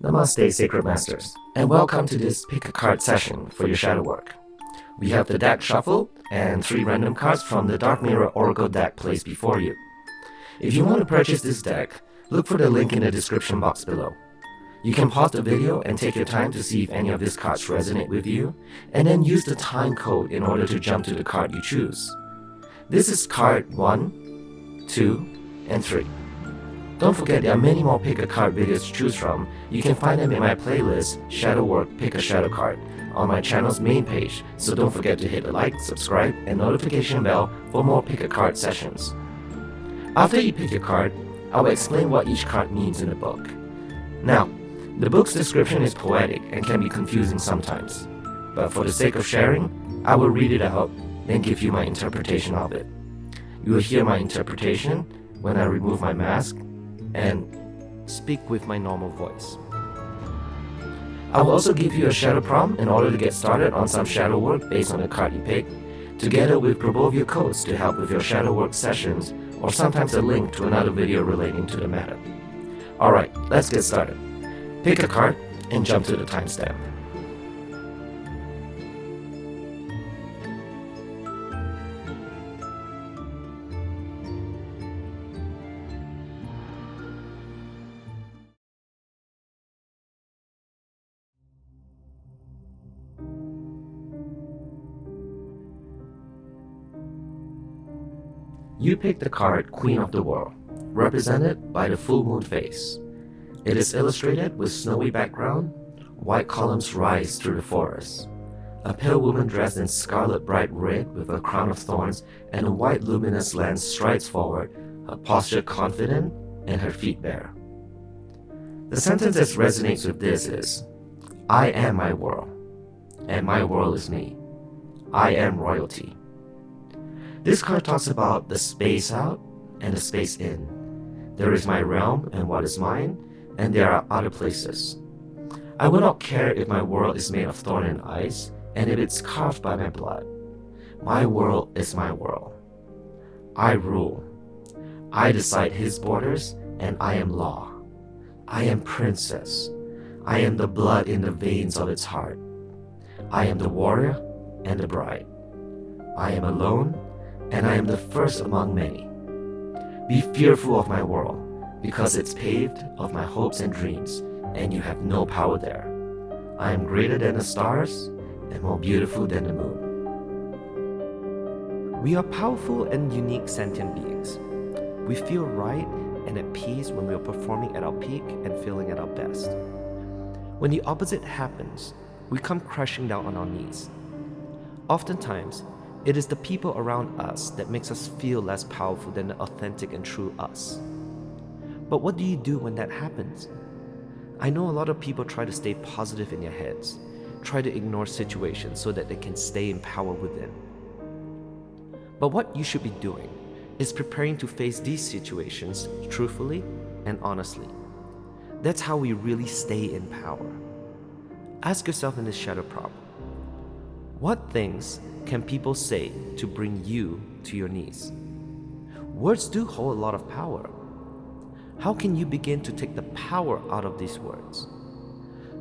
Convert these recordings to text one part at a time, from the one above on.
Namaste, Sacred Masters, and welcome to this pick a card session for your shadow work. We have the deck shuffle and 3 random cards from the Dark Mirror Oracle deck placed before you. If you want to purchase this deck, look for the link in the description box below. You can pause the video and take your time to see if any of these cards resonate with you, and then use the time code in order to jump to the card you choose. This is card 1, 2, and 3. Don't forget there are many more pick a card videos to choose from. You can find them in my playlist, Shadow Work Pick a Shadow Card, on my channel's main page, so don't forget to hit the like, subscribe, and notification bell for more pick a card sessions. After you pick your card, I will explain what each card means in the book. Now, the book's description is poetic and can be confusing sometimes, but for the sake of sharing, I will read it out, then give you my interpretation of it. You will hear my interpretation when I remove my mask and speak with my normal voice. I will also give you a shadow prompt in order to get started on some shadow work based on the card you pick, together with Grabovia codes to help with your shadow work sessions, or sometimes a link to another video relating to the matter. Alright, let's get started. Pick a card and jump to the timestamp. You pick the card Queen of the World, represented by the full moon face. It is illustrated with snowy background, white columns rise through the forest. A pale woman dressed in scarlet bright red with a crown of thorns and a white luminous lance strides forward, her posture confident and her feet bare. The sentence that resonates with this is, I am my world, and my world is me. I am royalty. This card talks about the space out and the space in. There is my realm and what is mine, and there are other places. I will not care if my world is made of thorn and ice, and if it's carved by my blood. My world is my world. I rule. I decide his borders, and I am law. I am princess. I am the blood in the veins of its heart. I am the warrior and the bride. I am alone, and I am the first among many. Be fearful of my world, because it's paved of my hopes and dreams, and you have no power there. I am greater than the stars, and more beautiful than the moon. We are powerful and unique sentient beings. We feel right and at peace when we are performing at our peak and feeling at our best. When the opposite happens, we come crashing down on our knees. Oftentimes, it is the people around us that makes us feel less powerful than the authentic and true us. But what do you do when that happens? I know a lot of people try to stay positive in their heads, try to ignore situations so that they can stay in power within. But what you should be doing is preparing to face these situations truthfully and honestly. That's how we really stay in power. Ask yourself in this shadow prompt, what things can people say to bring you to your knees? Words do hold a lot of power. How can you begin to take the power out of these words?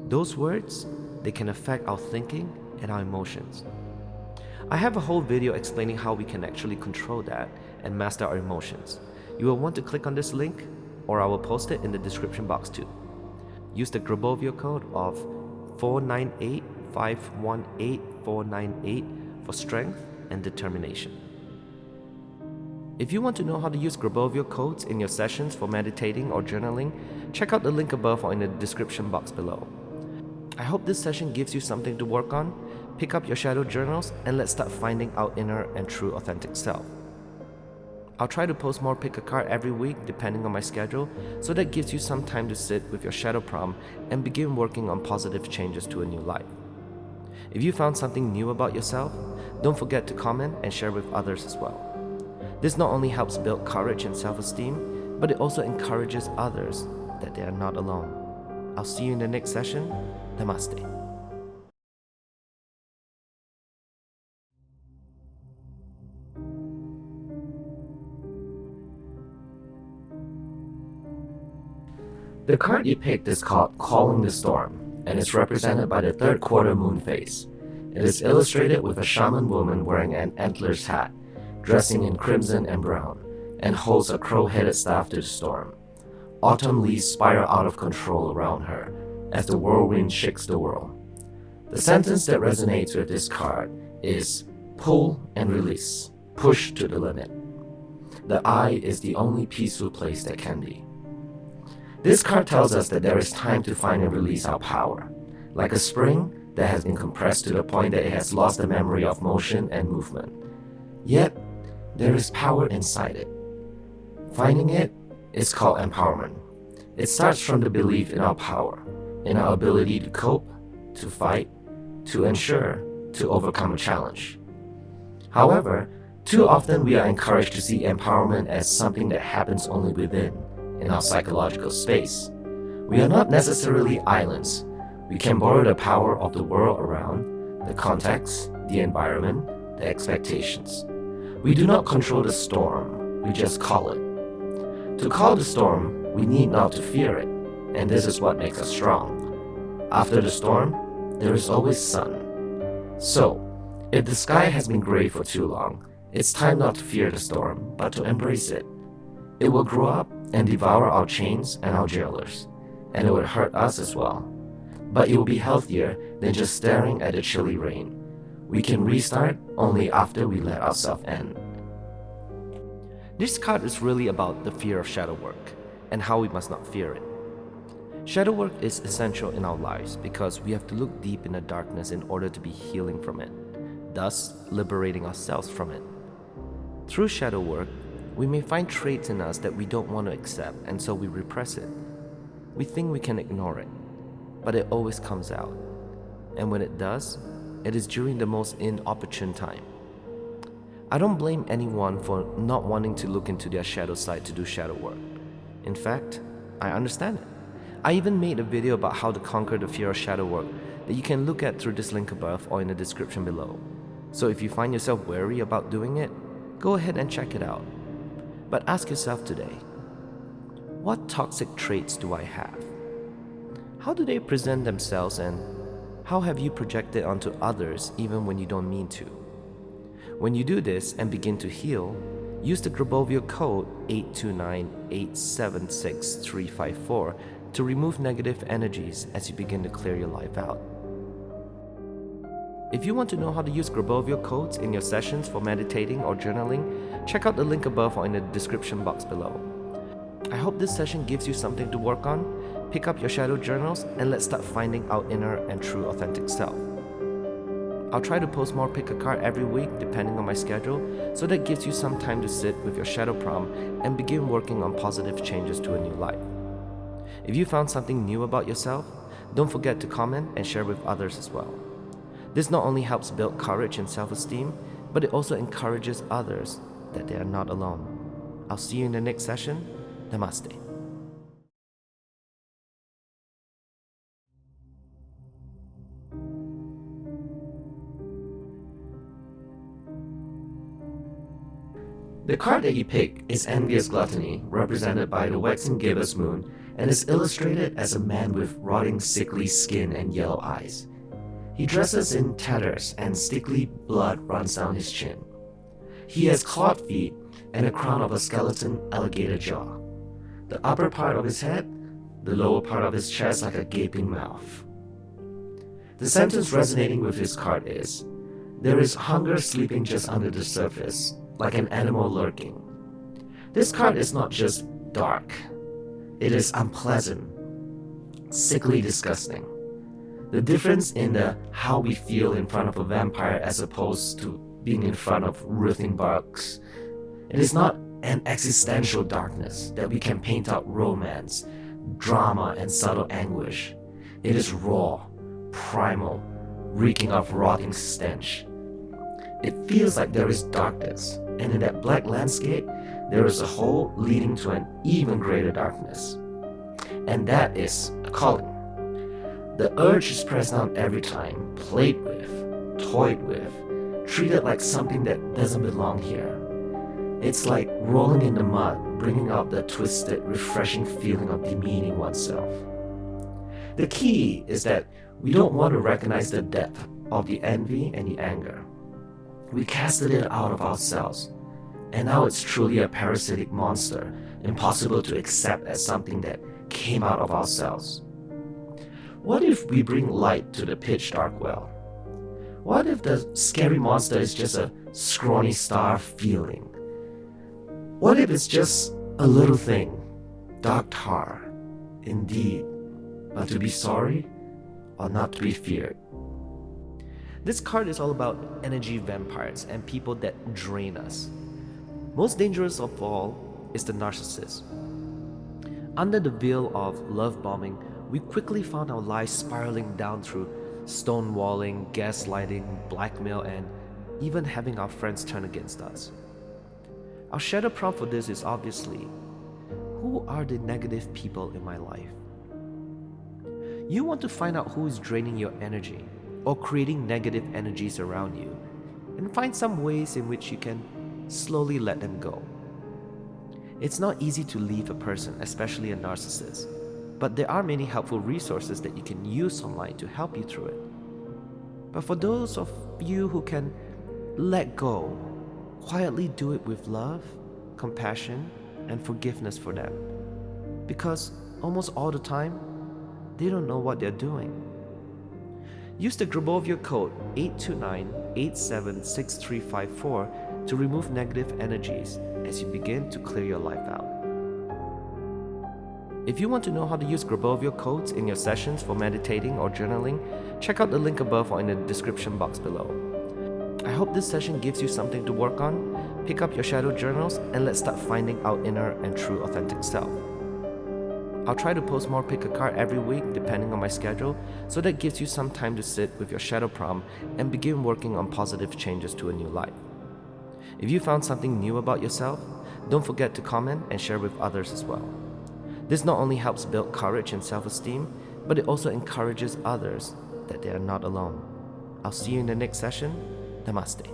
Those words, they can affect our thinking and our emotions. I have a whole video explaining how we can actually control that and master our emotions. You will want to click on this link, or I will post it in the description box too. Use the Grabovia code of 498518498 for strength and determination. If you want to know how to use Grabovia codes in your sessions for meditating or journaling, check out the link above or in the description box below. I hope this session gives you something to work on. Pick up your shadow journals and let's start finding our inner and true authentic self. I'll try to post more pick a card every week depending on my schedule, so that gives you some time to sit with your shadow prompt and begin working on positive changes to a new life. If you found something new about yourself, don't forget to comment and share with others as well. This not only helps build courage and self-esteem, but it also encourages others that they are not alone. I'll see you in the next session. Namaste. The card you picked is called Calling the Storm, and is represented by the third quarter moon phase. It is illustrated with a shaman woman wearing an antlers hat, dressing in crimson and brown, and holds a crow-headed staff to the storm. Autumn leaves spiral out of control around her as the whirlwind shakes the world. The sentence that resonates with this card is pull and release, push to the limit. The eye is the only peaceful place that can be. This card tells us that there is time to find and release our power, like a spring that has been compressed to the point that it has lost the memory of motion and movement. Yet, there is power inside it. Finding it is called empowerment. It starts from the belief in our power, in our ability to cope, to fight, to ensure, to overcome a challenge. However, too often we are encouraged to see empowerment as something that happens only within, in our psychological space. We are not necessarily islands. We can borrow the power of the world around, the context, the environment, the expectations. We do not control the storm, we just call it. To call the storm, we need not to fear it, and this is what makes us strong. After the storm, there is always sun. So, if the sky has been gray for too long, it's time not to fear the storm, but to embrace it. It will grow up and devour our chains and our jailers, and it would hurt us as well. But it will be healthier than just staring at the chilly rain. We can restart only after we let ourselves end. This card is really about the fear of shadow work and how we must not fear it. Shadow work is essential in our lives because we have to look deep in the darkness in order to be healing from it, thus liberating ourselves from it. Through shadow work, we may find traits in us that we don't want to accept, and so we repress it. We think we can ignore it, but it always comes out. And when it does, it is during the most inopportune time. I don't blame anyone for not wanting to look into their shadow side to do shadow work. In fact, I understand it. I even made a video about how to conquer the fear of shadow work that you can look at through this link above or in the description below. So if you find yourself wary about doing it, go ahead and check it out. But ask yourself today, what toxic traits do I have? How do they present themselves, and how have you projected onto others even when you don't mean to? When you do this and begin to heal, use the Grabovio code 829876354 to remove negative energies as you begin to clear your life out. If you want to know how to use Grabovio codes in your sessions for meditating or journaling, check out the link above or in the description box below. I hope this session gives you something to work on. Pick up your shadow journals and let's start finding our inner and true authentic self. I'll try to post more pick a card every week depending on my schedule, so that gives you some time to sit with your shadow prompt and begin working on positive changes to a new life. If you found something new about yourself, don't forget to comment and share with others as well. This not only helps build courage and self-esteem, but it also encourages others that they are not alone. I'll see you in the next session. Namaste. The card that you pick is Envious Gluttony, represented by the waxing gibbous moon, and is illustrated as a man with rotting sickly skin and yellow eyes. He dresses in tatters and sticky blood runs down his chin. He has clawed feet and a crown of a skeleton alligator jaw. The upper part of his head, the lower part of his chest like a gaping mouth. The sentence resonating with this card is, there is hunger sleeping just under the surface, like an animal lurking. This card is not just dark, it is unpleasant, sickly disgusting. The difference in the how we feel in front of a vampire as opposed to being in front of writhing bugs. It is not an existential darkness that we can paint out romance, drama, and subtle anguish. It is raw, primal, reeking of rotting stench. It feels like there is darkness, and in that black landscape, there is a hole leading to an even greater darkness. And that is a calling. The urge is pressed down every time, played with, toyed with, treated like something that doesn't belong here. It's like rolling in the mud, bringing out the twisted, refreshing feeling of demeaning oneself. The key is that we don't want to recognize the depth of the envy and the anger. We casted it out of ourselves, and now it's truly a parasitic monster, impossible to accept as something that came out of ourselves. What if we bring light to the pitch dark well? What if the scary monster is just a scrawny star feeling? What if it's just a little thing, dark tar, indeed, but to be sorry or not to be feared? This card is all about energy vampires and people that drain us. Most dangerous of all is the narcissist. Under the veil of love bombing, we quickly found our lives spiraling down through stonewalling, gaslighting, blackmail, and even having our friends turn against us. Our shadow prompt for this is obviously, who are the negative people in my life? You want to find out who is draining your energy or creating negative energies around you, and find some ways in which you can slowly let them go. It's not easy to leave a person, especially a narcissist, but there are many helpful resources that you can use online to help you through it. But for those of you who can let go, quietly do it with love, compassion, and forgiveness for them. Because almost all the time, they don't know what they're doing. Use the Grabovia code 829-876354 to remove negative energies as you begin to clear your life out. If you want to know how to use Grabovia codes in your sessions for meditating or journaling, check out the link above or in the description box below. I hope this session gives you something to work on. Pick up your shadow journals and let's start finding our inner and true authentic self. I'll try to post more pick a card every week depending on my schedule, so that gives you some time to sit with your shadow prompt and begin working on positive changes to a new life. If you found something new about yourself, don't forget to comment and share with others as well. This not only helps build courage and self-esteem, but it also encourages others that they are not alone. I'll see you in the next session. Namaste.